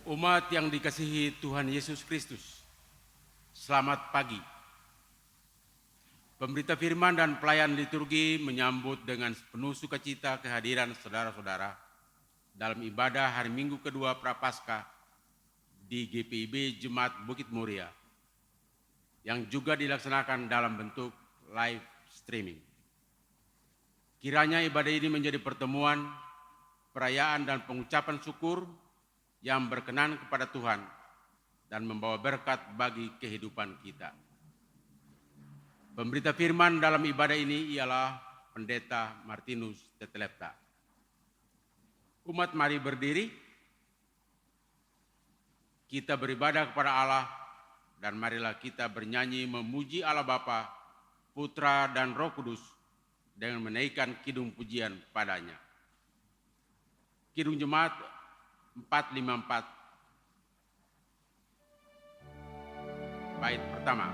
Umat yang dikasihi Tuhan Yesus Kristus, selamat pagi. Pemberita firman dan pelayan liturgi menyambut dengan penuh sukacita kehadiran saudara-saudara dalam ibadah hari Minggu kedua Prapaskah di GPIB Jemaat Bukit Muria, yang juga dilaksanakan dalam bentuk live streaming. Kiranya ibadah ini menjadi pertemuan, perayaan dan pengucapan syukur yang berkenan kepada Tuhan dan membawa berkat bagi kehidupan kita. Pemberita firman dalam ibadah ini ialah Pendeta Martinus Tetelepta. Umat mari berdiri, kita beribadah kepada Allah, dan marilah kita bernyanyi memuji Allah Bapa, Putra dan Roh Kudus dengan menaikkan kidung pujian padanya. Kidung Jemaat 454, bait pertama.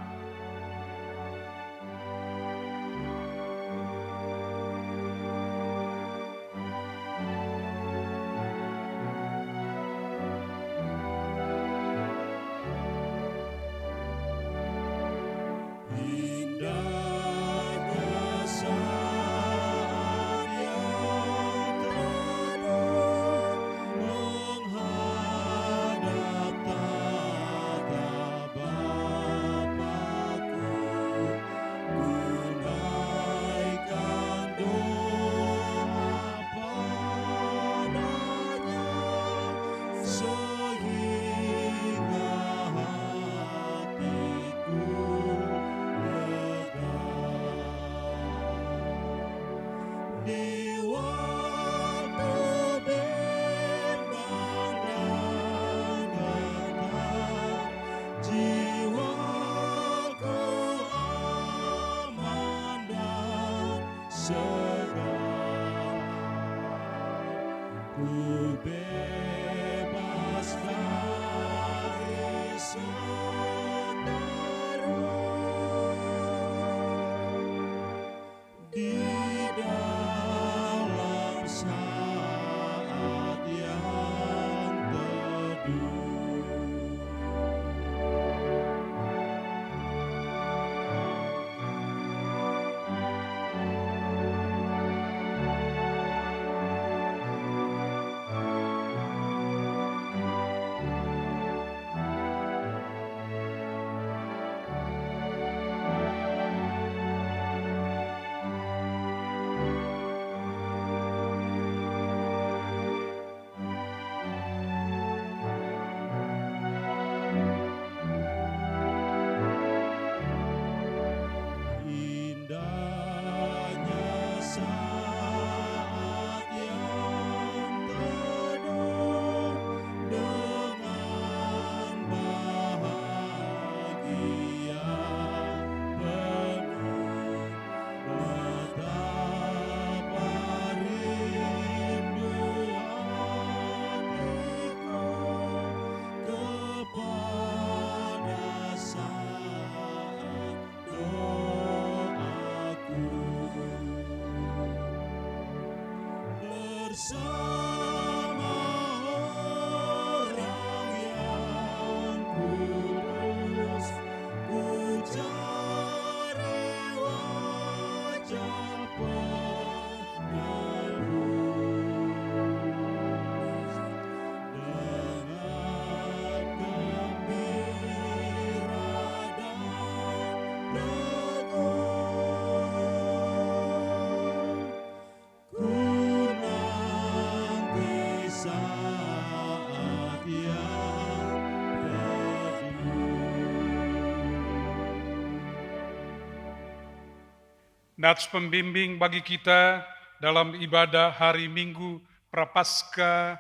Nats pembimbing bagi kita dalam ibadah hari Minggu Prapaskah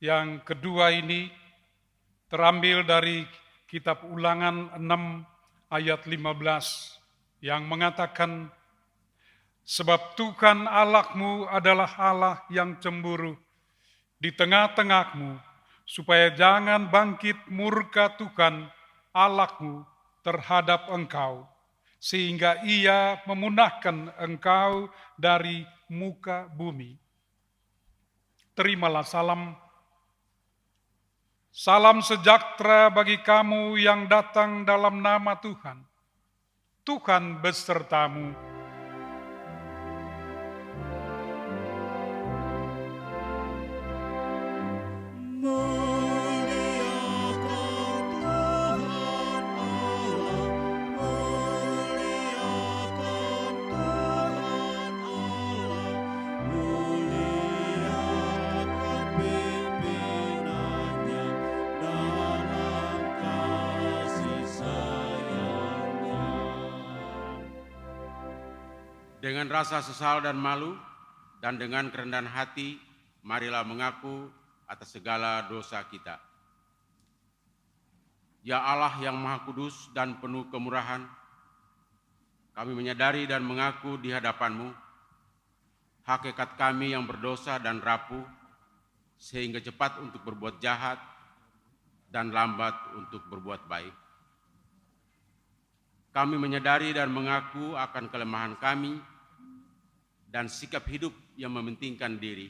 yang kedua ini terambil dari kitab Ulangan 6 ayat 15 yang mengatakan, sebab Tuhan Allahmu adalah Allah yang cemburu di tengah-tengahmu, supaya jangan bangkit murka Tuhan Allahmu terhadap engkau, sehingga ia memunahkan engkau dari muka bumi. Terimalah salam. Salam sejahtera bagi kamu yang datang dalam nama Tuhan. Tuhan besertamu. Dengan rasa sesal dan malu, dan dengan kerendahan hati, marilah mengaku atas segala dosa kita. Ya Allah yang Maha Kudus dan penuh kemurahan, kami menyadari dan mengaku di hadapan-Mu hakikat kami yang berdosa dan rapuh, sehingga cepat untuk berbuat jahat dan lambat untuk berbuat baik. Kami menyadari dan mengaku akan kelemahan kami dan sikap hidup yang mementingkan diri.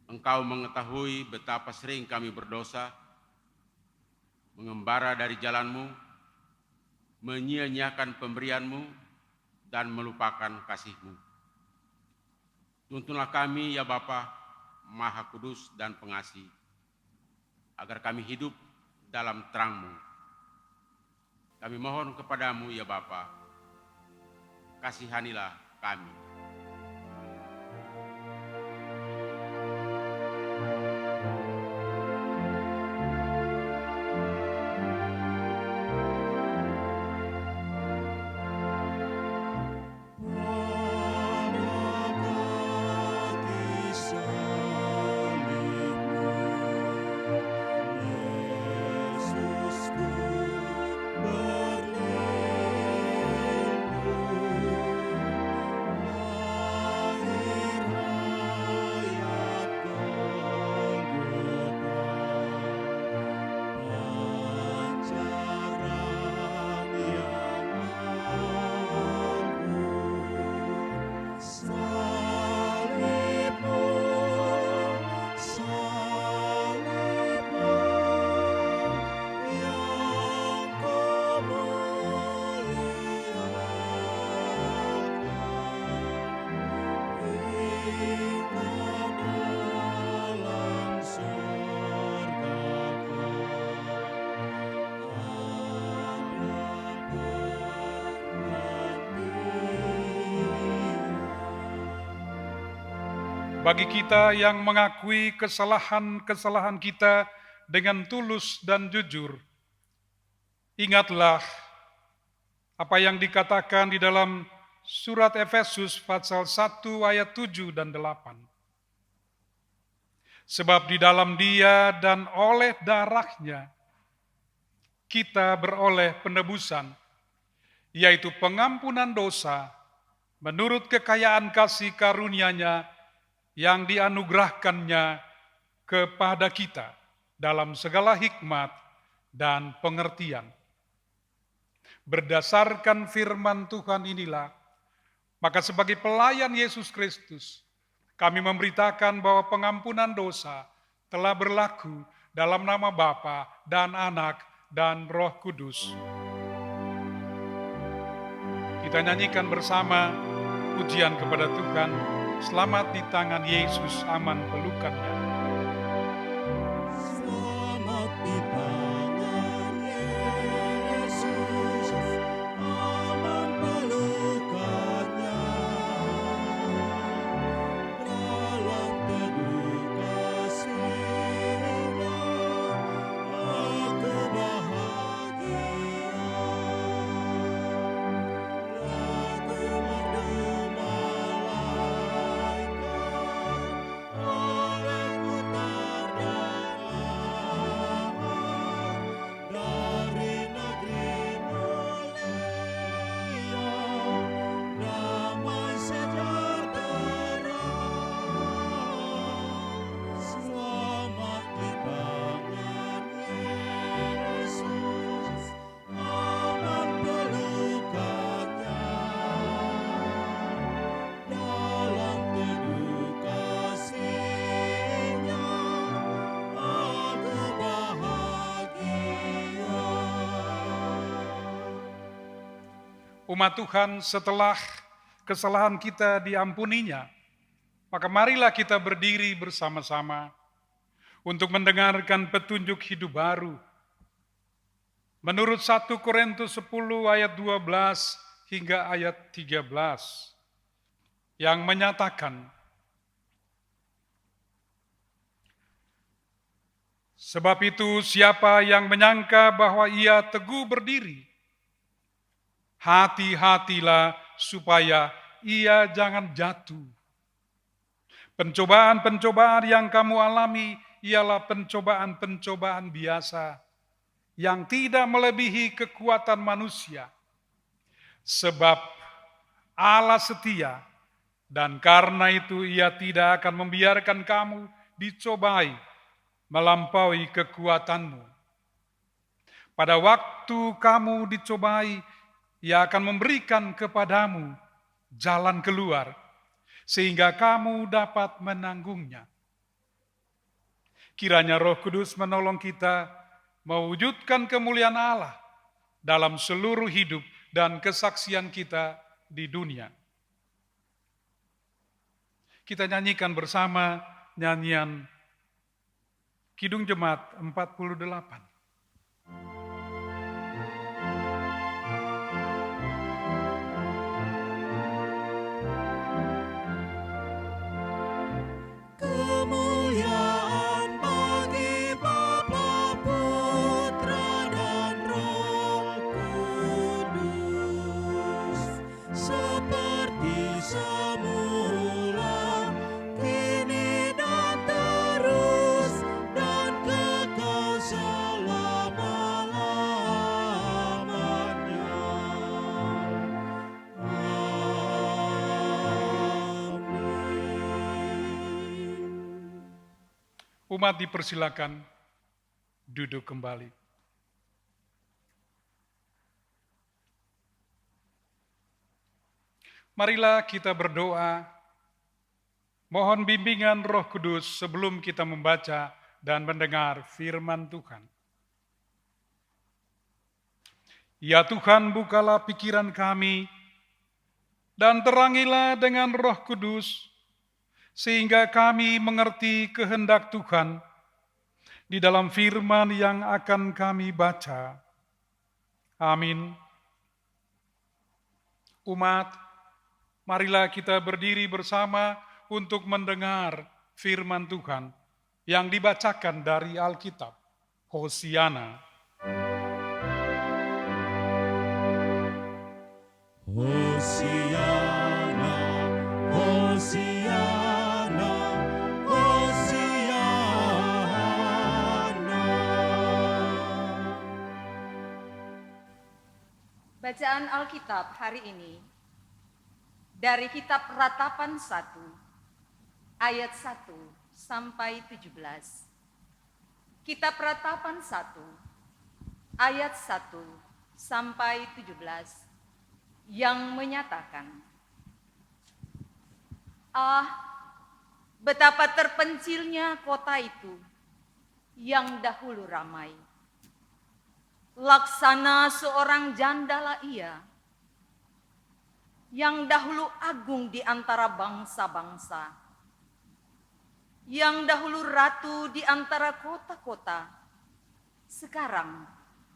Engkau mengetahui betapa sering kami berdosa, mengembara dari jalan-Mu, menyia-nyiakan pemberian-Mu, dan melupakan kasih-Mu. Tuntunlah kami, ya Bapa, Maha Kudus dan Pengasih, agar kami hidup dalam terang-Mu. Kami mohon kepadamu, ya Bapa, kasihanilah kami. Bagi kita yang mengakui kesalahan-kesalahan kita dengan tulus dan jujur, ingatlah apa yang dikatakan di dalam surat Efesus pasal 1 ayat 7 dan 8. Sebab di dalam Dia dan oleh darahnya kita beroleh penebusan, yaitu pengampunan dosa menurut kekayaan kasih karunia-Nya yang dianugerahkannya kepada kita dalam segala hikmat dan pengertian. Berdasarkan firman Tuhan inilah, maka sebagai pelayan Yesus Kristus, kami memberitakan bahwa pengampunan dosa telah berlaku dalam nama Bapa dan Anak dan Roh Kudus. Kita nyanyikan bersama pujian kepada Tuhan. Selamat di tangan Yesus, aman pelukannya. Selamat di tangan Yesus, aman pelukannya. Dalam teduh kasih-Nya, aku bahagia. Lagu merdu malaikat oleh Umat Tuhan, setelah kesalahan kita diampuninya, maka marilah kita berdiri bersama-sama untuk mendengarkan petunjuk hidup baru. Menurut 1 Korintus 10 ayat 12 hingga ayat 13 yang menyatakan, sebab itu siapa yang menyangka bahwa ia teguh berdiri, hati-hatilah supaya ia jangan jatuh. Pencobaan-pencobaan yang kamu alami ialah pencobaan-pencobaan biasa yang tidak melebihi kekuatan manusia. Sebab Allah setia, dan karena itu Ia tidak akan membiarkan kamu dicobai melampaui kekuatanmu. Pada waktu kamu dicobai, Ia akan memberikan kepadamu jalan keluar, sehingga kamu dapat menanggungnya. Kiranya Roh Kudus menolong kita mewujudkan kemuliaan Allah dalam seluruh hidup dan kesaksian kita di dunia. Kita nyanyikan bersama nyanyian Kidung Jemaat 48. Kemuliaan bagi Bapa, Putra, dan Roh Kudus, seperti semula, kini dan terus, dan kekal selama-lamanya. Umat dipersilakan duduk kembali. Marilah kita berdoa, mohon bimbingan Roh Kudus sebelum kita membaca dan mendengar firman Tuhan. Ya Tuhan, bukalah pikiran kami dan terangilah dengan Roh Kudus, sehingga kami mengerti kehendak Tuhan di dalam firman yang akan kami baca. Amin. Umat, marilah kita berdiri bersama untuk mendengar firman Tuhan yang dibacakan dari Alkitab. Hosiana. Hosiana, Hosiana, Hosiana. Bacaan Alkitab hari ini dari kitab Ratapan 1 ayat 1 sampai 17. Kitab Ratapan 1 ayat 1 sampai 17 yang menyatakan, ah, betapa terpencilnya kota itu yang dahulu ramai. Laksana seorang jandala ia, yang dahulu agung di antara bangsa-bangsa, yang dahulu ratu di antara kota-kota, sekarang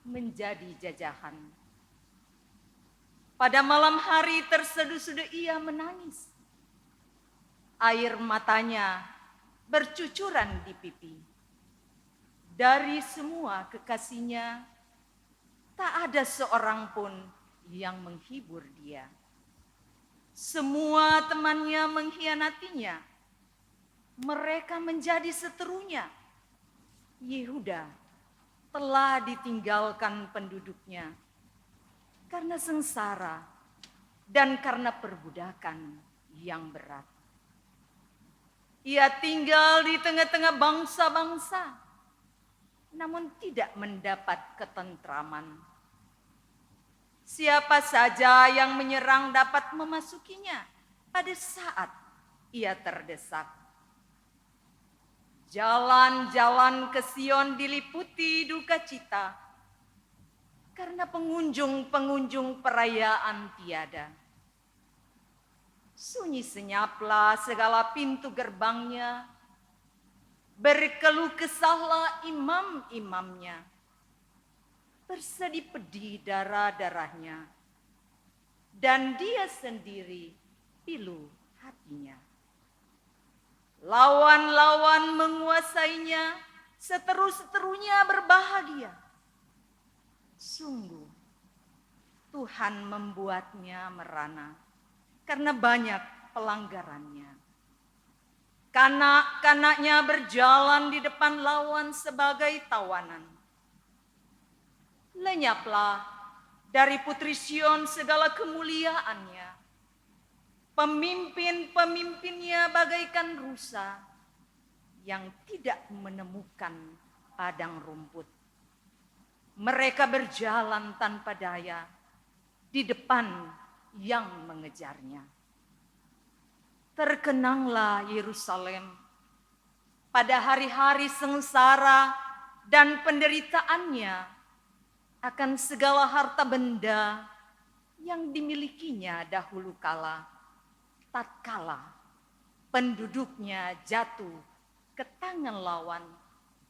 menjadi jajahan. Pada malam hari terseduh-seduh ia menangis. Air matanya bercucuran di pipi. Dari semua kekasihnya, tak ada seorang pun yang menghibur dia. Semua temannya mengkhianatinya. Mereka menjadi seterunya. Yehuda telah ditinggalkan penduduknya karena sengsara dan karena perbudakan yang berat. Ia tinggal di tengah-tengah bangsa-bangsa, namun tidak mendapat ketentraman. Siapa saja yang menyerang dapat memasukinya pada saat ia terdesak. Jalan-jalan ke Sion diliputi duka cita, karena pengunjung-pengunjung perayaan tiada. Sunyi senyaplah segala pintu gerbangnya, berkeluh kesahlah imam-imamnya, bersedih pedih darah-darahnya, dan dia sendiri pilu hatinya. Lawan-lawan menguasainya, seteru-seterunya berbahagia. Sungguh, Tuhan membuatnya merana karena banyak pelanggarannya. Kanak-kanaknya berjalan di depan lawan sebagai tawanan. Lenyaplah dari putri Sion segala kemuliaannya. Pemimpin-pemimpinnya bagaikan rusa yang tidak menemukan padang rumput. Mereka berjalan tanpa daya di depan yang mengejarnya. Terkenanglah Yerusalem pada hari-hari sengsara dan penderitaannya akan segala harta benda yang dimilikinya dahulu kala, tatkala penduduknya jatuh ke tangan lawan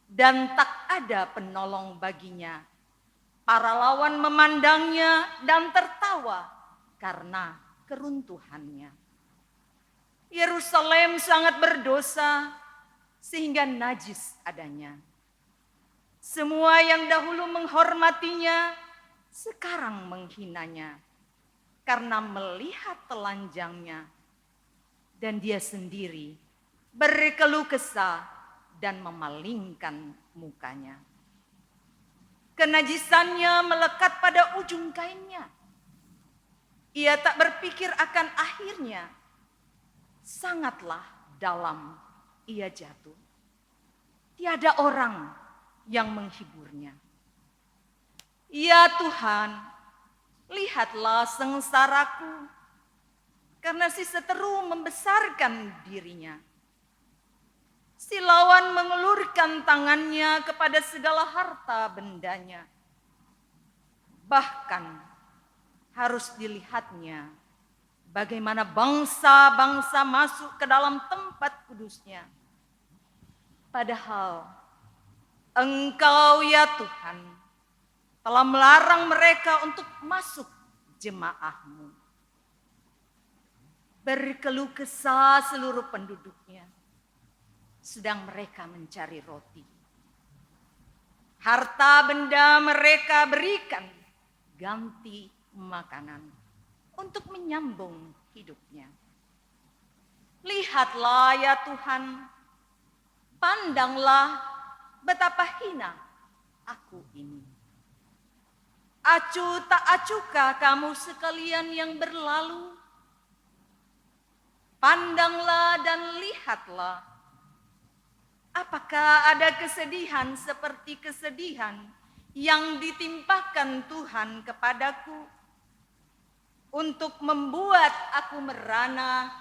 dan tak ada penolong baginya. Para lawan memandangnya dan tertawa karena keruntuhannya. Yerusalem sangat berdosa sehingga najis adanya. Semua yang dahulu menghormatinya sekarang menghinanya karena melihat telanjangnya, dan dia sendiri berkeluh kesah dan memalingkan mukanya. Kenajisannya melekat pada ujung kainnya. Ia tak berpikir akan akhirnya. Sangatlah dalam ia jatuh. Tiada orang yang menghiburnya. Ya Tuhan, lihatlah sengsaraku, karena si seteru membesarkan dirinya. Si lawan mengulurkan tangannya kepada segala harta bendanya. Bahkan harus dilihatnya bagaimana bangsa-bangsa masuk ke dalam tempat kudusnya. Padahal Engkau ya Tuhan telah melarang mereka untuk masuk jemaah-Mu. Berkeluh kesah seluruh penduduknya, sedang mereka mencari roti. Harta benda mereka berikan ganti makanan untuk menyambung hidupnya. Lihatlah ya Tuhan, pandanglah betapa hina aku ini. Acuh tak acuhkah kamu sekalian yang berlalu? Pandanglah dan lihatlah. Apakah ada kesedihan seperti kesedihan yang ditimpakan Tuhan kepadaku untuk membuat aku merana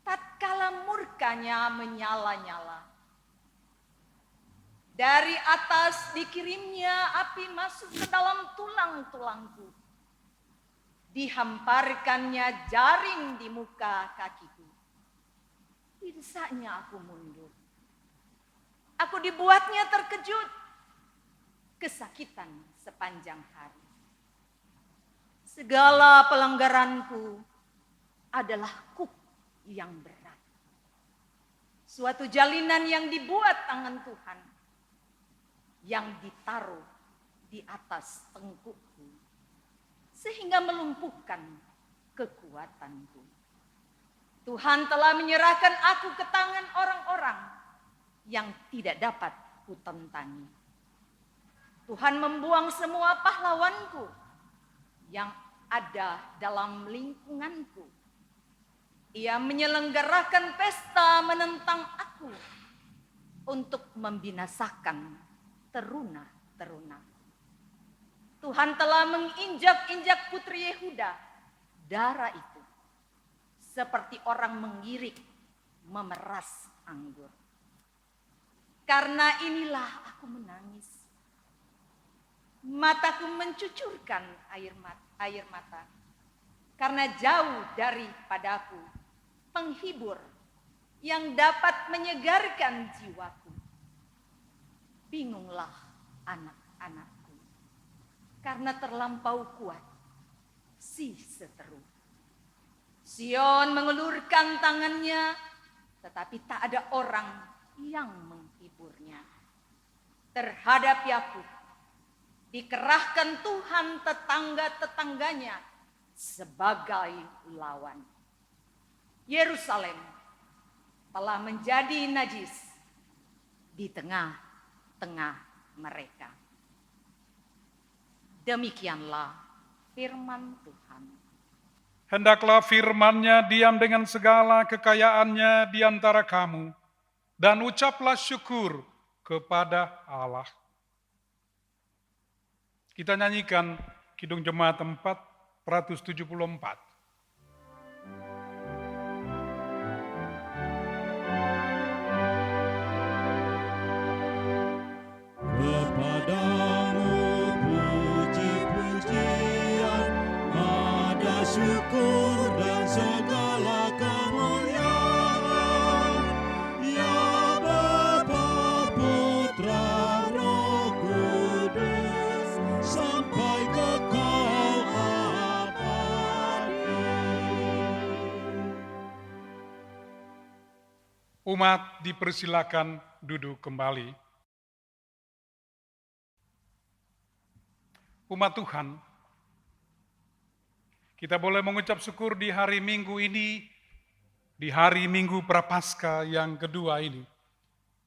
tatkala murkanya menyala-nyala? Dari atas dikirimnya api masuk ke dalam tulang-tulangku. Dihamparkannya jaring di muka kakiku. Didesaknya aku mundur. Aku dibuatnya terkejut, kesakitan sepanjang hari. Segala pelanggaranku adalah kuk yang berat. Suatu jalinan yang dibuat tangan Tuhan, yang ditaruh di atas tengkukku, sehingga melumpuhkan kekuatanku. Tuhan telah menyerahkan aku ke tangan orang-orang yang tidak dapat kutentangi. Tuhan membuang semua pahlawanku yang ada dalam lingkunganku. Ia menyelenggarakan pesta menentang aku untuk membinasakan teruna-teruna. Tuhan telah menginjak-injak putri Yehuda, darah itu seperti orang mengirik memeras anggur. Karena inilah aku menangis. Mataku mencucurkan air mata, karena jauh daripadaku penghibur yang dapat menyegarkan jiwaku. Bingunglah anak-anakku, karena terlampau kuat si seteru. Sion mengulurkan tangannya, tetapi tak ada orang yang menghiburnya. Terhadap Yakub dikerahkan Tuhan tetangga-tetangganya sebagai lawan. Yerusalem telah menjadi najis di tengah-tengah mereka. Demikianlah firman Tuhan. Hendaklah firman-Nya diam dengan segala kekayaannya di antara kamu, dan ucaplah syukur kepada Allah. Kita nyanyikan Kidung Jemaat 474. Kepadamu puji-pujian, ada syukur dan segala kemuliaan. Ya Bapa, Putra, Roh Kudus, sampai kekal abadi. Umat dipersilakan duduk kembali. Umat Tuhan, kita boleh mengucap syukur di hari Minggu ini, di hari Minggu Prapaskah yang kedua ini,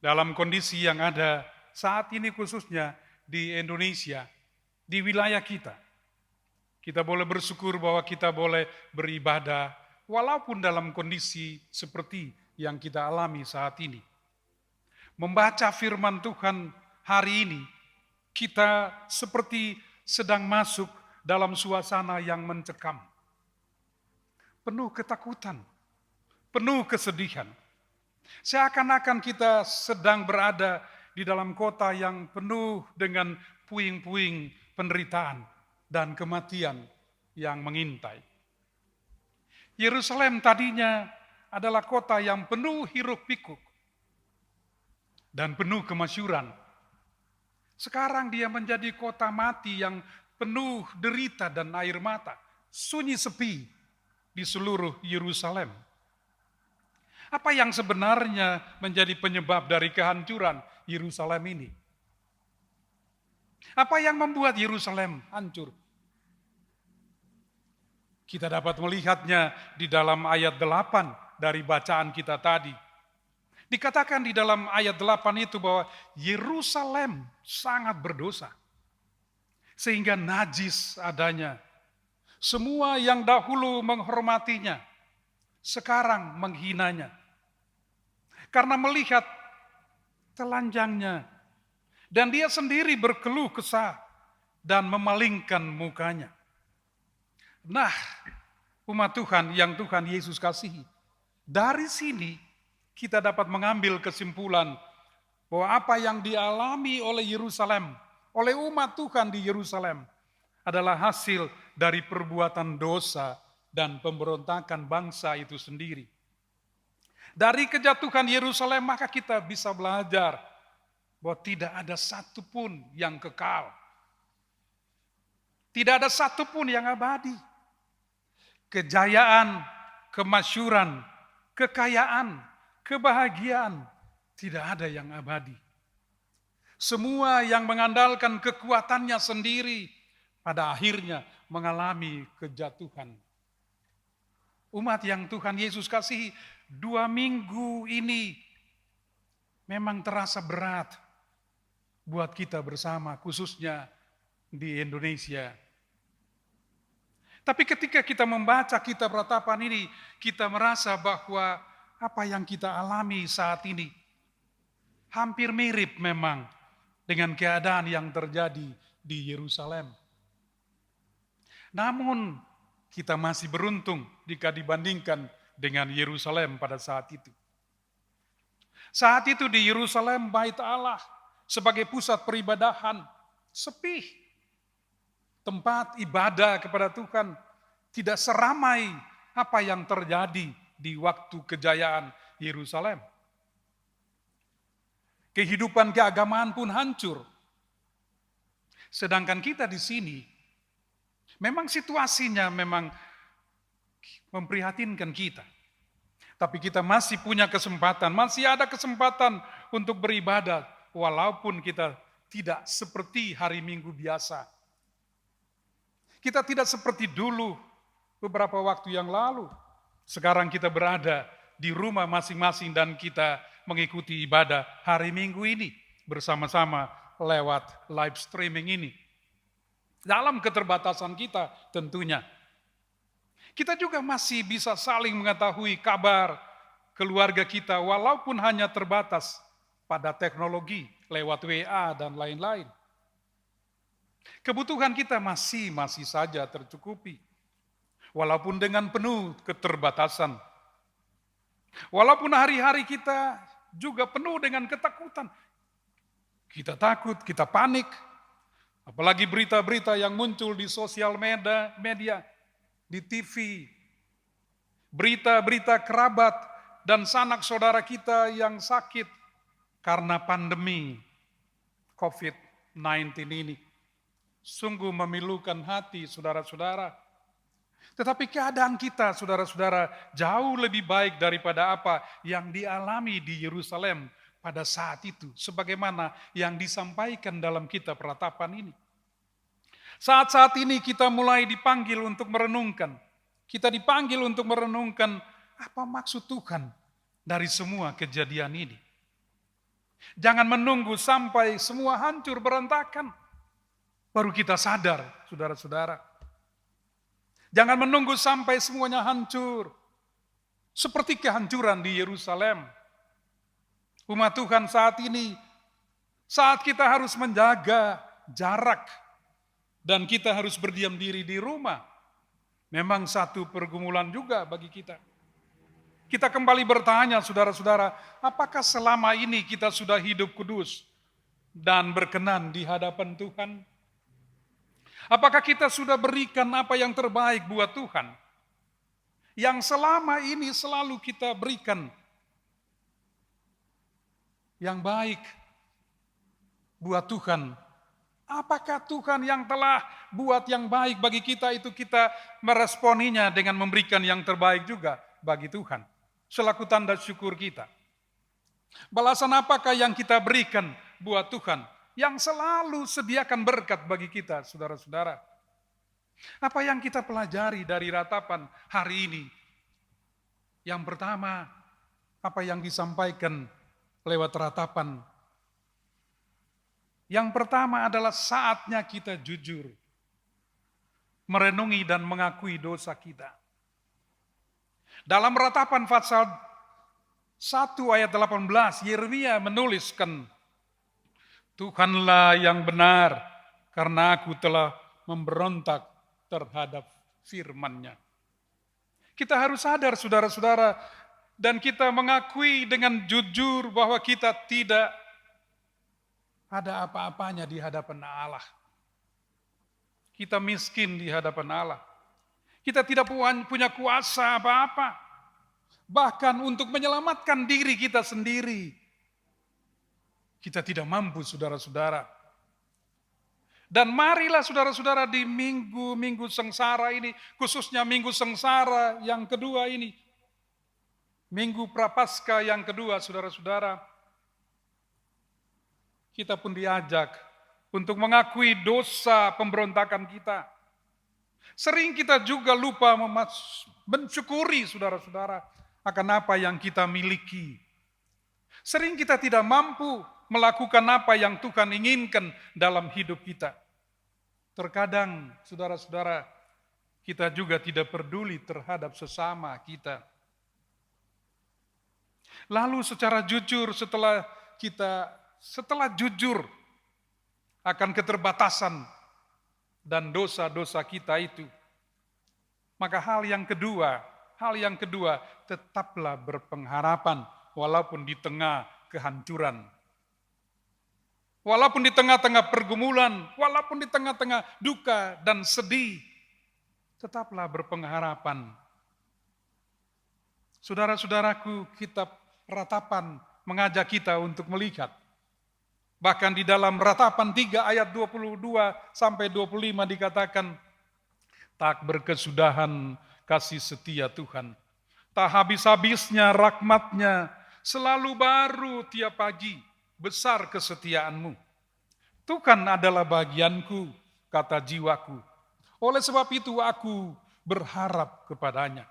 dalam kondisi yang ada saat ini khususnya di Indonesia, di wilayah kita. Kita boleh bersyukur bahwa kita boleh beribadah walaupun dalam kondisi seperti yang kita alami saat ini. Membaca firman Tuhan hari ini, kita seperti sedang masuk dalam suasana yang mencekam. Penuh ketakutan, penuh kesedihan. Seakan-akan kita sedang berada di dalam kota yang penuh dengan puing-puing penderitaan dan kematian yang mengintai. Yerusalem tadinya adalah kota yang penuh hiruk-pikuk dan penuh kemasyuran. Sekarang dia menjadi kota mati yang penuh derita dan air mata, sunyi sepi di seluruh Yerusalem. Apa yang sebenarnya menjadi penyebab dari kehancuran Yerusalem ini? Apa yang membuat Yerusalem hancur? Kita dapat melihatnya di dalam ayat 8 dari bacaan kita tadi. Dikatakan di dalam ayat 8 itu bahwa Yerusalem sangat berdosa. Sehingga najis adanya. Semua yang dahulu menghormatinya, sekarang menghinanya. Karena melihat telanjangnya. Dan dia sendiri berkeluh kesah dan memalingkan mukanya. Nah, umat Tuhan yang Tuhan Yesus kasihi. Dari sini kita dapat mengambil kesimpulan bahwa apa yang dialami oleh Yerusalem, oleh umat Tuhan di Yerusalem adalah hasil dari perbuatan dosa dan pemberontakan bangsa itu sendiri. Dari kejatuhan Yerusalem maka kita bisa belajar bahwa tidak ada satupun yang kekal. Tidak ada satupun yang abadi. Kejayaan, kemasyuran, kekayaan, kebahagiaan, tidak ada yang abadi. Semua yang mengandalkan kekuatannya sendiri, pada akhirnya mengalami kejatuhan. Umat yang Tuhan Yesus kasihi, 2 minggu ini memang terasa berat buat kita bersama, khususnya di Indonesia. Tapi ketika kita membaca kitab ratapan ini, kita merasa bahwa apa yang kita alami saat ini hampir mirip memang dengan keadaan yang terjadi di Yerusalem. Namun kita masih beruntung jika dibandingkan dengan Yerusalem pada saat itu. Saat itu di Yerusalem bait Allah sebagai pusat peribadahan sepi, tempat ibadah kepada Tuhan tidak seramai apa yang terjadi di waktu kejayaan Yerusalem. Kehidupan keagamaan pun hancur. Sedangkan kita di sini, memang situasinya memang memprihatinkan kita. Tapi kita masih punya kesempatan, masih ada kesempatan untuk beribadah, walaupun kita tidak seperti hari Minggu biasa. Kita tidak seperti dulu, beberapa waktu yang lalu. Sekarang kita berada di rumah masing-masing dan kita mengikuti ibadah hari Minggu ini bersama-sama lewat live streaming ini. Dalam keterbatasan kita tentunya. Kita juga masih bisa saling mengetahui kabar keluarga kita walaupun hanya terbatas pada teknologi lewat WA dan lain-lain. Kebutuhan kita masih saja tercukupi. Walaupun dengan penuh keterbatasan. Walaupun hari-hari kita juga penuh dengan ketakutan. Kita takut, kita panik. Apalagi berita-berita yang muncul di sosial media, di TV. Berita-berita kerabat dan sanak saudara kita yang sakit karena pandemi COVID-19 ini. Sungguh memilukan hati saudara-saudara. Tetapi keadaan kita saudara-saudara jauh lebih baik daripada apa yang dialami di Yerusalem pada saat itu. Sebagaimana yang disampaikan dalam kitab Ratapan ini. Saat-saat ini kita mulai dipanggil untuk merenungkan. Kita dipanggil untuk merenungkan apa maksud Tuhan dari semua kejadian ini. Jangan menunggu sampai semua hancur berantakan. Baru kita sadar, saudara-saudara. Jangan menunggu sampai semuanya hancur. Seperti kehancuran di Yerusalem. Umat Tuhan saat ini, saat kita harus menjaga jarak, dan kita harus berdiam diri di rumah. Memang satu pergumulan juga bagi kita. Kita kembali bertanya saudara-saudara, apakah selama ini kita sudah hidup kudus dan berkenan di hadapan Tuhan? Apakah kita sudah berikan apa yang terbaik buat Tuhan? Yang selama ini selalu kita berikan yang baik buat Tuhan. Apakah Tuhan yang telah buat yang baik bagi kita itu kita meresponinya dengan memberikan yang terbaik juga bagi Tuhan. Selaku tanda syukur kita. Balasan apakah yang kita berikan buat Tuhan? Yang selalu sediakan berkat bagi kita, saudara-saudara. Apa yang kita pelajari dari Ratapan hari ini? Yang pertama, apa yang disampaikan lewat Ratapan. Yang pertama adalah saatnya kita jujur. Merenungi dan mengakui dosa kita. Dalam Ratapan pasal 1 ayat 18, Yeremia menuliskan, Tuhanlah yang benar, karena aku telah memberontak terhadap firman-Nya. Kita harus sadar saudara-saudara, dan kita mengakui dengan jujur bahwa kita tidak ada apa-apanya di hadapan Allah. Kita miskin di hadapan Allah. Kita tidak punya kuasa apa-apa. Bahkan untuk menyelamatkan diri kita sendiri. Kita tidak mampu saudara-saudara. Dan marilah saudara-saudara di minggu sengsara ini, khususnya minggu sengsara yang kedua ini. Minggu Prapaskah yang kedua saudara-saudara. Kita pun diajak untuk mengakui dosa pemberontakan kita. Sering kita juga lupa mensyukuri saudara-saudara akan apa yang kita miliki. Sering kita tidak mampu melakukan apa yang Tuhan inginkan dalam hidup kita. Terkadang saudara-saudara kita juga tidak peduli terhadap sesama kita. Lalu secara jujur setelah jujur akan keterbatasan dan dosa-dosa kita itu, maka hal yang kedua tetaplah berpengharapan walaupun di tengah kehancuran. walaupun di tengah-tengah pergumulan, walaupun di tengah-tengah duka dan sedih, tetaplah berpengharapan. Saudara-saudaraku, kitab Ratapan mengajak kita untuk melihat. Bahkan di dalam Ratapan 3 ayat 22 sampai 25 dikatakan, tak berkesudahan kasih setia Tuhan, tak habis-habisnya rahmat-Nya, selalu baru tiap pagi, besar kesetiaan-Mu. Tuhan adalah bagianku, kata jiwaku. Oleh sebab itu aku berharap kepadanya.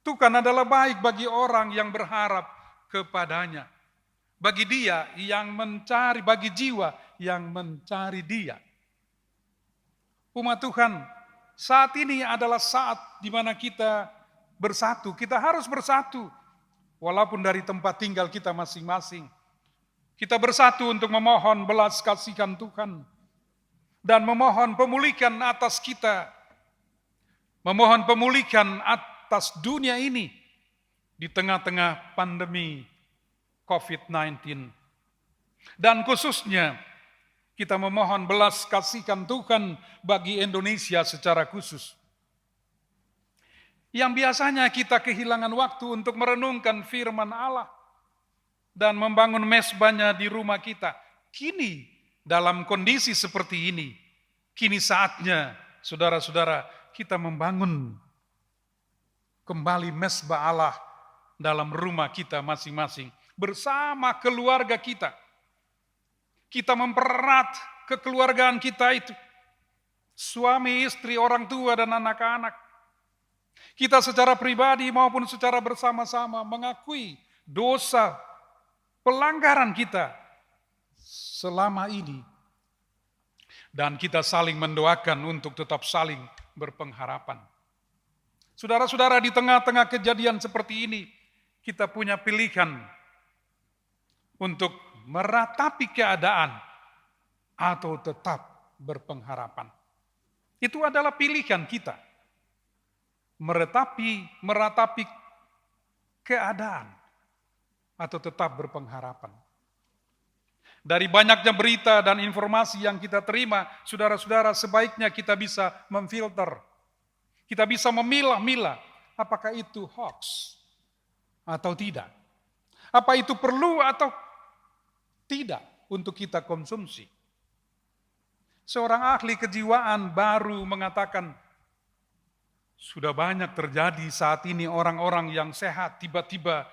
Tuhan adalah baik bagi orang yang berharap kepadanya. Bagi dia yang mencari, bagi jiwa yang mencari dia. Umat Tuhan, saat ini adalah saat di mana kita bersatu. Kita harus bersatu, walaupun dari tempat tinggal kita masing-masing. Kita bersatu untuk memohon belas kasihan Tuhan dan memohon pemulihan atas kita. Memohon pemulihan atas dunia ini di tengah-tengah pandemi COVID-19. Dan khususnya kita memohon belas kasihan Tuhan bagi Indonesia secara khusus. Yang biasanya kita kehilangan waktu untuk merenungkan firman Allah dan membangun mesbahnya di rumah kita. Kini dalam kondisi seperti ini, kini saatnya saudara-saudara kita membangun kembali mesbah Allah dalam rumah kita masing-masing. Bersama keluarga kita. Kita mempererat kekeluargaan kita itu. Suami, istri, orang tua, dan anak-anak. Kita secara pribadi maupun secara bersama-sama mengakui dosa pelanggaran kita selama ini. Dan kita saling mendoakan untuk tetap saling berpengharapan. Saudara-saudara, di tengah-tengah kejadian seperti ini, kita punya pilihan untuk meratapi keadaan atau tetap berpengharapan. Itu adalah pilihan kita. Meratapi keadaan atau tetap berpengharapan. Dari banyaknya berita dan informasi yang kita terima, saudara-saudara, sebaiknya kita bisa memfilter. Kita bisa memilah-milah apakah itu hoax atau tidak. Apa itu perlu atau tidak untuk kita konsumsi. Seorang ahli kejiwaan baru mengatakan, sudah banyak terjadi saat ini orang-orang yang sehat tiba-tiba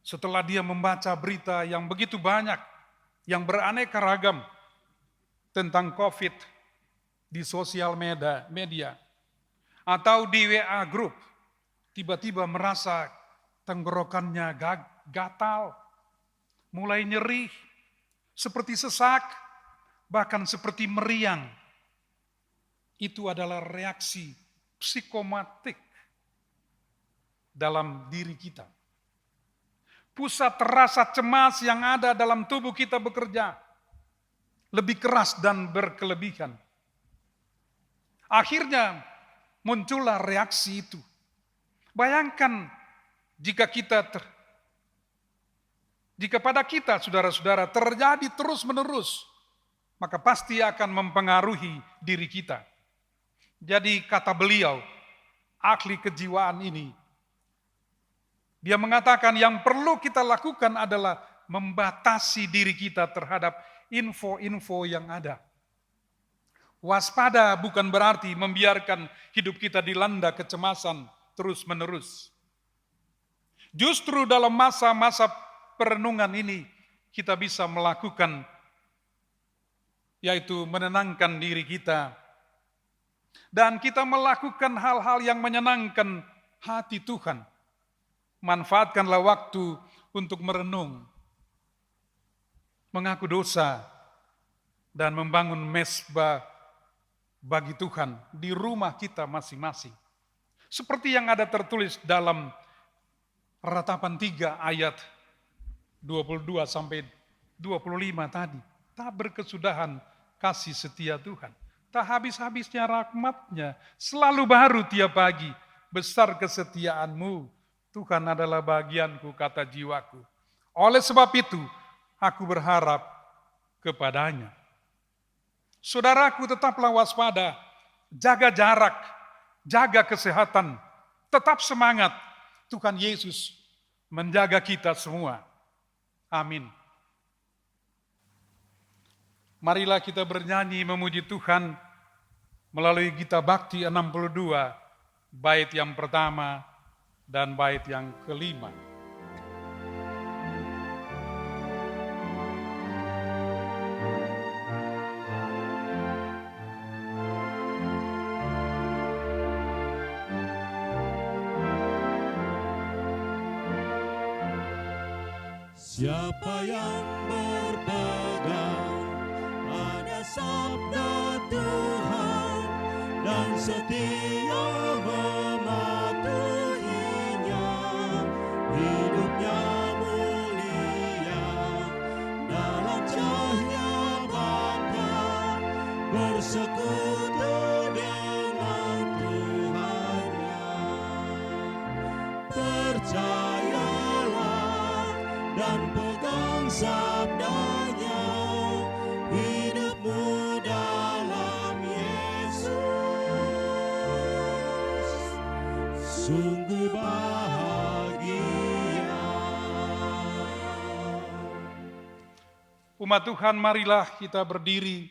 setelah dia membaca berita yang begitu banyak, yang beraneka ragam tentang COVID di sosial media atau di WA group, tiba-tiba merasa tenggorokannya gatal, mulai nyeri, seperti sesak, bahkan seperti meriang. Itu adalah reaksi psikomatik dalam diri kita. Pusat rasa cemas yang ada dalam tubuh kita bekerja lebih keras dan berkelebihan. Akhirnya muncullah reaksi itu. Bayangkan jika pada kita, saudara-saudara, terjadi terus-menerus, maka pasti akan mempengaruhi diri kita. Jadi kata beliau, ahli kejiwaan ini, dia mengatakan yang perlu kita lakukan adalah membatasi diri kita terhadap info-info yang ada. Waspada bukan berarti membiarkan hidup kita dilanda kecemasan terus-menerus. Justru dalam masa-masa perenungan ini kita bisa melakukan, yaitu menenangkan diri kita. Dan kita melakukan hal-hal yang menyenangkan hati Tuhan. Manfaatkanlah waktu untuk merenung, mengaku dosa, dan membangun mesbah bagi Tuhan di rumah kita masing-masing. Seperti yang ada tertulis dalam Ratapan 3 ayat 22 sampai 25 tadi. Tak berkesudahan kasih setia Tuhan. Tak habis-habisnya rahmat-Nya, selalu baru tiap pagi. Besar kesetiaan-Mu, Tuhan adalah bagianku, kata jiwaku. Oleh sebab itu, aku berharap kepadanya. Saudaraku, tetaplah waspada, jaga jarak, jaga kesehatan, tetap semangat. Tuhan Yesus menjaga kita semua. Amin. Marilah kita bernyanyi memuji Tuhan melalui Gita Bakti 62, bait yang pertama dan bait yang kelima. Siapa yang berpegang pada sabda Tuhan dan setia mematuhinya, hidupnya mulia dalam cahaya Bapa, bersekutu dengan Tuhannya. Percayalah dan pegang sabdanya, hidupmu dalam Yesus sungguh bahagia. Umat Tuhan, marilah kita berdiri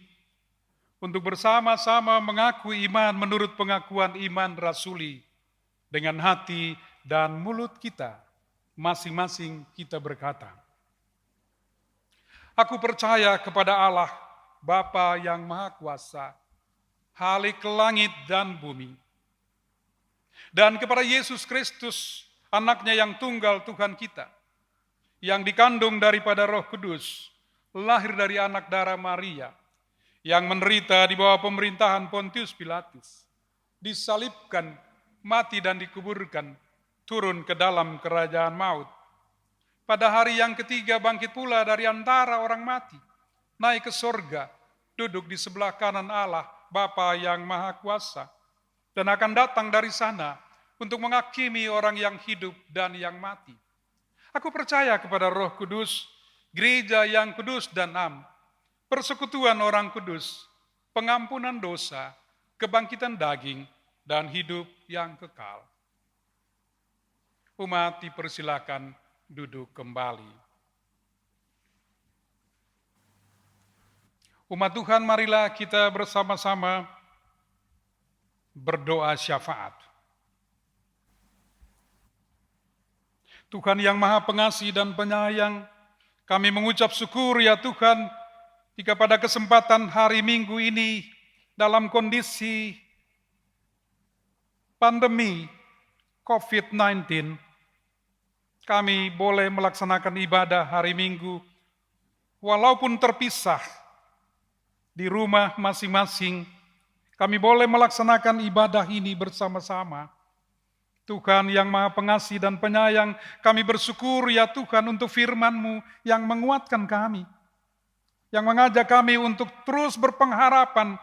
untuk bersama-sama mengaku iman menurut pengakuan iman rasuli dengan hati dan mulut kita. Masing-masing kita berkata, aku percaya kepada Allah, Bapa yang Maha Kuasa, Khalik langit dan bumi, dan kepada Yesus Kristus, anaknya yang tunggal Tuhan kita, yang dikandung daripada Roh Kudus, lahir dari anak darah Maria, yang menderita di bawah pemerintahan Pontius Pilatus, disalibkan, mati dan dikuburkan, turun ke dalam kerajaan maut. Pada hari yang ketiga bangkit pula dari antara orang mati, naik ke sorga, duduk di sebelah kanan Allah, Bapa yang Maha Kuasa, dan akan datang dari sana untuk menghakimi orang yang hidup dan yang mati. Aku percaya kepada Roh Kudus, gereja yang kudus dan am, persekutuan orang kudus, pengampunan dosa, kebangkitan daging, dan hidup yang kekal. Umat dipersilakan duduk kembali. Umat Tuhan, marilah kita bersama-sama berdoa syafaat. Tuhan yang Maha Pengasih dan Penyayang, kami mengucap syukur ya Tuhan, jika pada kesempatan hari Minggu ini dalam kondisi pandemi COVID-19, kami boleh melaksanakan ibadah hari Minggu walaupun terpisah di rumah masing-masing. Kami boleh melaksanakan ibadah ini bersama-sama. Tuhan yang Maha Pengasih dan Penyayang, kami bersyukur ya Tuhan untuk firman-Mu yang menguatkan kami, yang mengajak kami untuk terus berpengharapan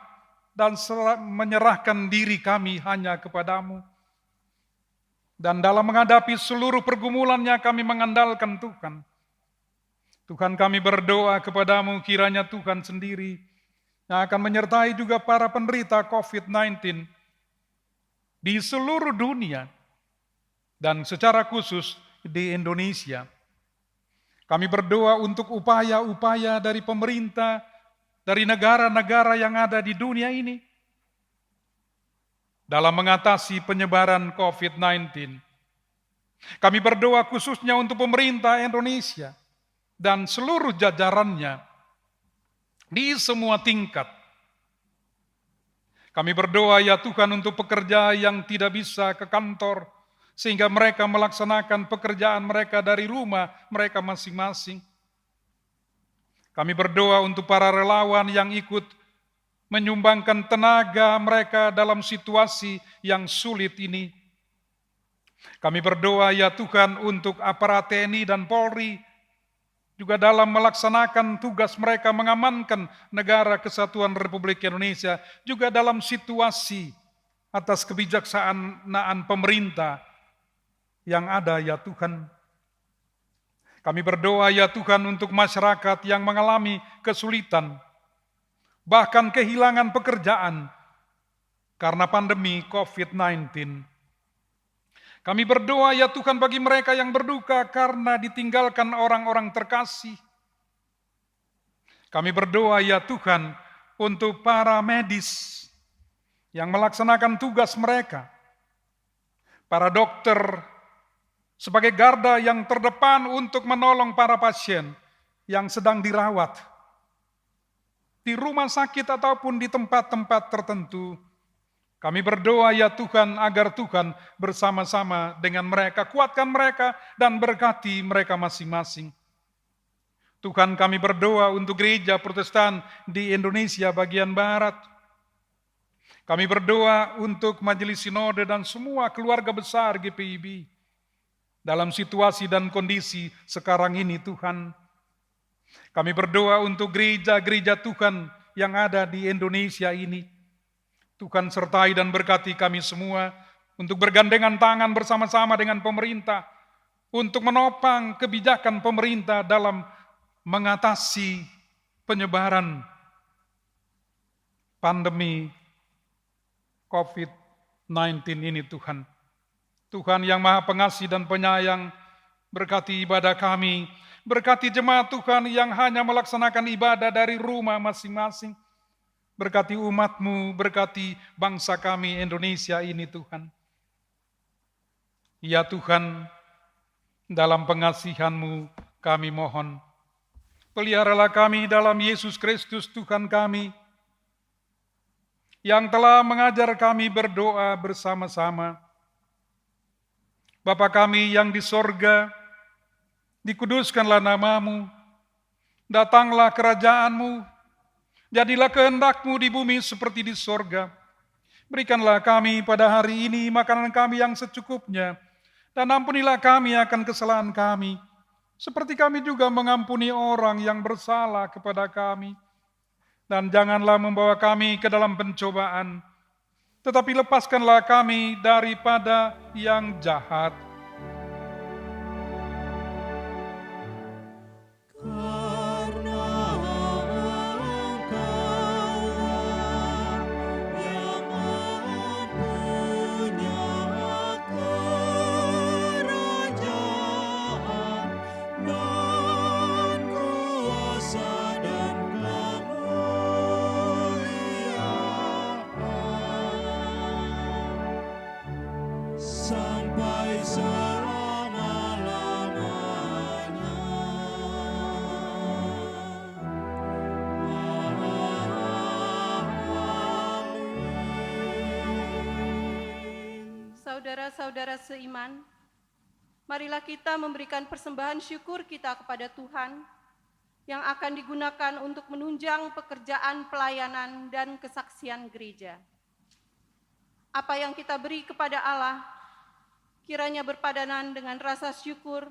dan menyerahkan diri kami hanya kepada-Mu. Dan dalam menghadapi seluruh pergumulannya kami mengandalkan Tuhan. Tuhan, kami berdoa kepada-Mu kiranya Tuhan sendiri yang akan menyertai juga para penderita COVID-19 di seluruh dunia dan secara khusus di Indonesia. Kami berdoa untuk upaya-upaya dari pemerintah, dari negara-negara yang ada di dunia ini dalam mengatasi penyebaran COVID-19. Kami berdoa khususnya untuk pemerintah Indonesia dan seluruh jajarannya di semua tingkat. Kami berdoa ya Tuhan untuk pekerja yang tidak bisa ke kantor, sehingga mereka melaksanakan pekerjaan mereka dari rumah mereka masing-masing. Kami berdoa untuk para relawan yang ikut menyumbangkan tenaga mereka dalam situasi yang sulit ini. Kami berdoa ya Tuhan untuk aparat TNI dan Polri, juga dalam melaksanakan tugas mereka mengamankan negara kesatuan Republik Indonesia, juga dalam situasi atas kebijaksanaan pemerintah yang ada ya Tuhan. Kami berdoa ya Tuhan untuk masyarakat yang mengalami kesulitan, bahkan kehilangan pekerjaan karena pandemi COVID-19. Kami berdoa ya Tuhan bagi mereka yang berduka karena ditinggalkan orang-orang terkasih. Kami berdoa ya Tuhan untuk para medis yang melaksanakan tugas mereka, para dokter sebagai garda yang terdepan untuk menolong para pasien yang sedang dirawat di rumah sakit ataupun di tempat-tempat tertentu. Kami berdoa ya Tuhan agar Tuhan bersama-sama dengan mereka, kuatkan mereka dan berkati mereka masing-masing. Tuhan, kami berdoa untuk gereja Protestan di Indonesia bagian Barat. Kami berdoa untuk Majelis Sinode dan semua keluarga besar GPIB. Dalam situasi dan kondisi sekarang ini Tuhan, kami berdoa untuk gereja-gereja Tuhan yang ada di Indonesia ini. Tuhan sertai dan berkati kami semua untuk bergandengan tangan bersama-sama dengan pemerintah untuk menopang kebijakan pemerintah dalam mengatasi penyebaran pandemi COVID-19 ini Tuhan. Tuhan yang Maha Pengasih dan Penyayang, berkati ibadah kami, berkati jemaat Tuhan yang hanya melaksanakan ibadah dari rumah masing-masing. Berkati umat-Mu, berkati bangsa kami Indonesia ini Tuhan. Ya Tuhan, dalam pengasihan-Mu kami mohon, peliharalah kami dalam Yesus Kristus Tuhan kami, yang telah mengajar kami berdoa bersama-sama. Bapa kami yang di sorga, dikuduskanlah nama-Mu, datanglah kerajaan-Mu, jadilah kehendak-Mu di bumi seperti di sorga. Berikanlah kami pada hari ini makanan kami yang secukupnya, dan ampunilah kami akan kesalahan kami, seperti kami juga mengampuni orang yang bersalah kepada kami. Dan janganlah membawa kami ke dalam pencobaan, tetapi lepaskanlah kami daripada yang jahat. Karena Engkaulah yang mempunyai kerajaan dan kuasa dan kemuliaan sampai selama-lamanya. Saudara-saudara seiman, marilah kita memberikan persembahan syukur kita kepada Tuhan yang akan digunakan untuk menunjang pekerjaan pelayanan dan kesaksian gereja. Apa yang kita beri kepada Allah, kiranya berpadanan dengan rasa syukur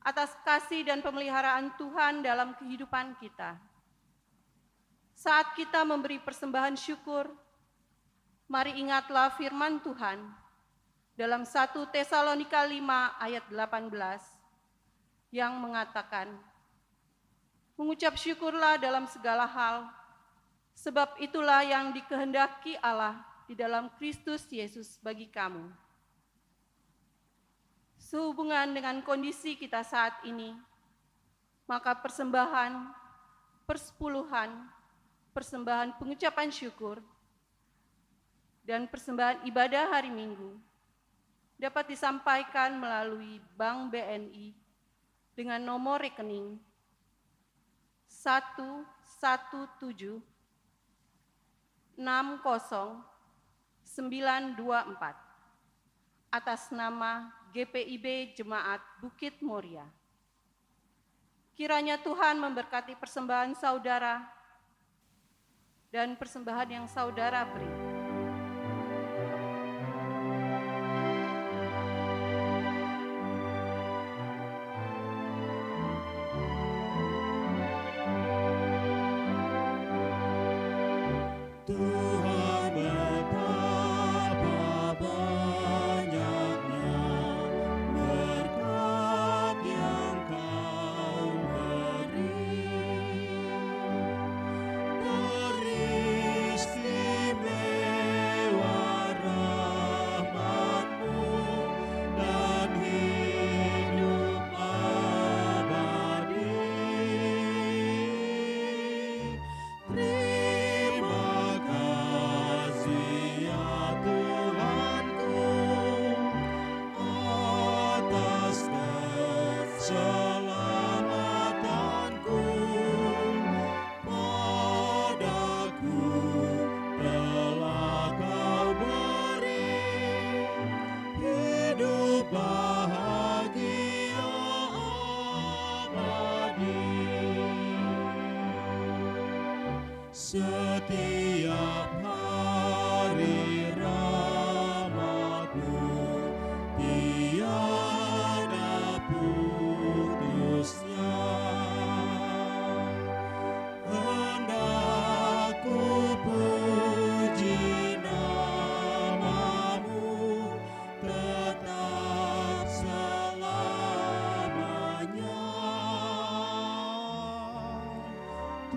atas kasih dan pemeliharaan Tuhan dalam kehidupan kita. Saat kita memberi persembahan syukur, mari ingatlah firman Tuhan dalam 1 Tesalonika 5 ayat 18 yang mengatakan, mengucap syukurlah dalam segala hal, sebab itulah yang dikehendaki Allah di dalam Kristus Yesus bagi kamu. Sehubungan dengan kondisi kita saat ini, maka persembahan, persepuluhan, persembahan pengucapan syukur, dan persembahan ibadah hari Minggu dapat disampaikan melalui Bank BNI dengan nomor rekening 117 60924 atas nama GPIB Jemaat Bukit Moria. Kiranya Tuhan memberkati persembahan saudara dan persembahan yang saudara beri. Tuhan betapa banyaknya berkat yang Kau Setiap hari rahmat-Mu tiada putusnya. Hendak ku puji nama-Mu tetap selamanya.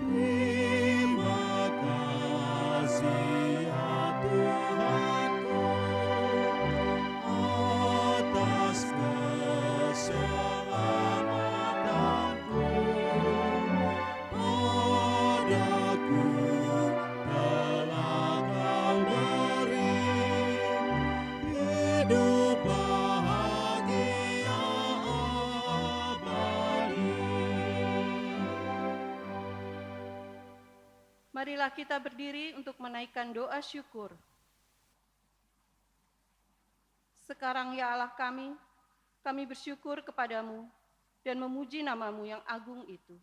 Terima kasih ya Tuhanku atas keselamatanku. Padaku telah Kau beri hidup bahagia abadi. Marilah kita berdiri untuk menaikkan doa syukur. Sekarang ya Allah kami bersyukur kepadamu dan memuji nama-Mu yang agung itu.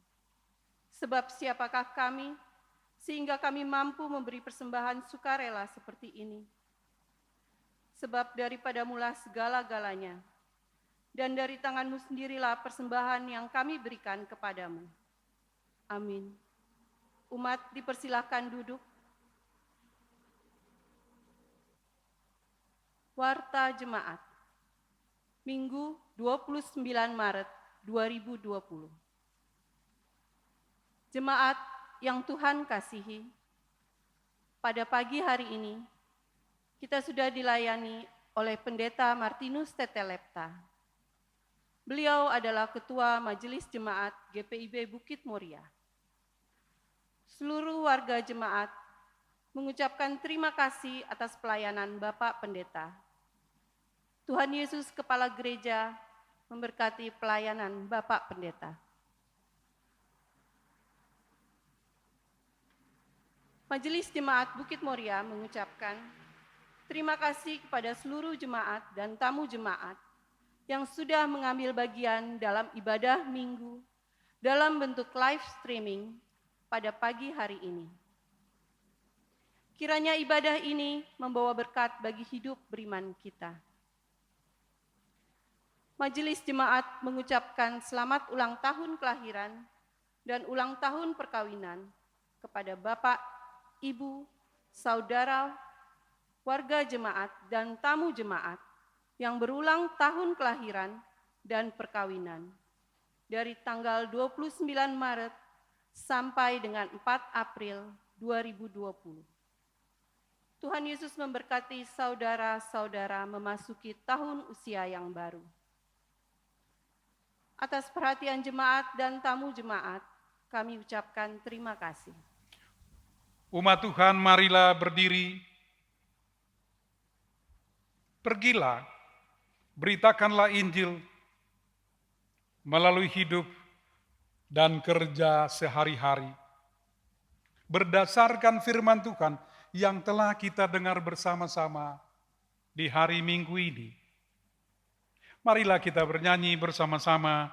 Sebab siapakah kami sehingga kami mampu memberi persembahan sukarela seperti ini? Sebab daripadamulah segala-galanya, dan dari tangan-Mu sendirilah persembahan yang kami berikan kepadamu. Amin. Umat dipersilahkan duduk. Warta Jemaat, Minggu 29 Maret 2020. Jemaat yang Tuhan kasihi, pada pagi hari ini kita sudah dilayani oleh Pendeta Martinus Tetelepta. Beliau adalah Ketua Majelis Jemaat GPIB Bukit Muria. Seluruh warga jemaat mengucapkan terima kasih atas pelayanan Bapak Pendeta. Tuhan Yesus Kepala Gereja memberkati pelayanan Bapak Pendeta. Majelis Jemaat Bukit Muria mengucapkan terima kasih kepada seluruh jemaat dan tamu jemaat yang sudah mengambil bagian dalam ibadah minggu dalam bentuk live streaming pada pagi hari ini. Kiranya ibadah ini membawa berkat bagi hidup beriman kita. Majelis Jemaat mengucapkan selamat ulang tahun kelahiran dan ulang tahun perkawinan kepada Bapak, Ibu, saudara, warga jemaat, dan tamu jemaat yang berulang tahun kelahiran dan perkawinan dari tanggal 29 Maret sampai dengan 4 April 2020. Tuhan Yesus memberkati saudara-saudara memasuki tahun usia yang baru. Atas perhatian jemaat dan tamu jemaat, kami ucapkan terima kasih. Umat Tuhan, marilah berdiri. Pergilah, beritakanlah Injil melalui hidup dan kerja sehari-hari. Berdasarkan firman Tuhan yang telah kita dengar bersama-sama di hari Minggu ini. Marilah kita bernyanyi bersama-sama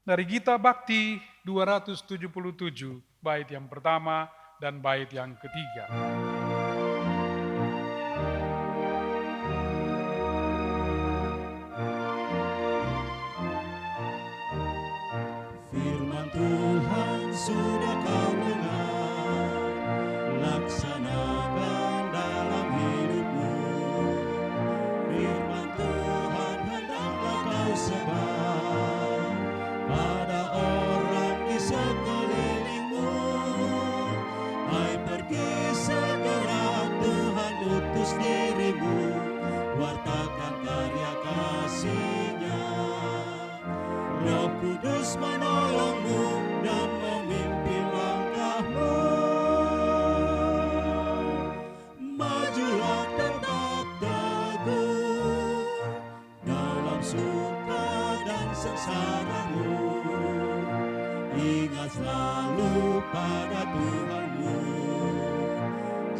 dari Gita Bakti 277, bait yang pertama dan bait yang ketiga. Firman Tuhan sudah kau dengar, laksanakan dalam hidupmu. Firman Tuhan hendaklah kau sebar pada orang di sekelilingmu. Hai, pergi segera, Tuhan utus dirimu, wartakan karya kasih-Nya. Roh Kudus menolongmu dan memimpin langkahmu. Majulah tetap teguh dalam suka dan sengsaramu. Ingat selalu pada Tuhanmu.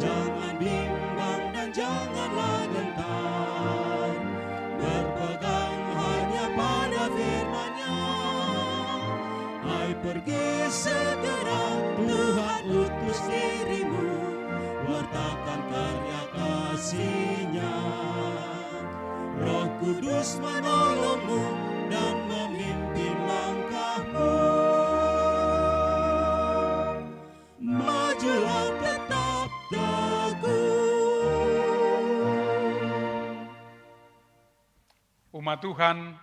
Jangan bimbang dan janganlah gentar. Berpegang hanya pada firman-Nya. Hai, pergi segera, Tuhan utus diri. Kudus menolongmu dan memimpin langkahmu. Majulah tetap teguh. Umat Tuhan,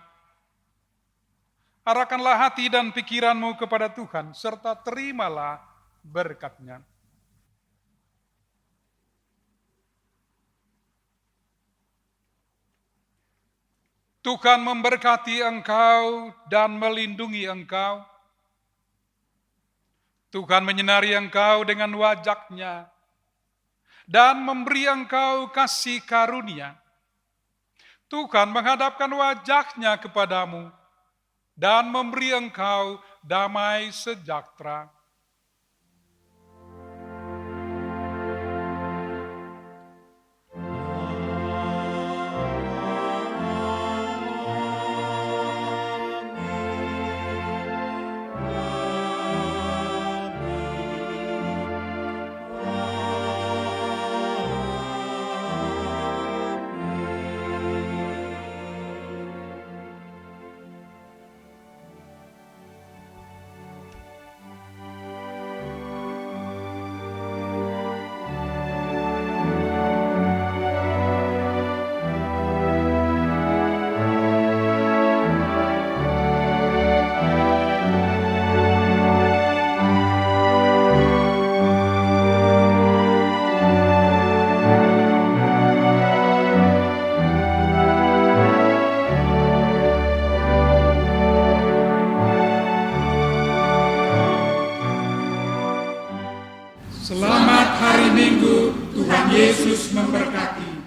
arahkanlah hati dan pikiranmu kepada Tuhan, serta terimalah berkat-Nya. Tuhan memberkati engkau dan melindungi engkau. Tuhan menyinari engkau dengan wajah-Nya dan memberi engkau kasih karunia. Tuhan menghadapkan wajah-Nya kepadamu dan memberi engkau damai sejahtera. Selamat hari Minggu, Tuhan Yesus memberkati.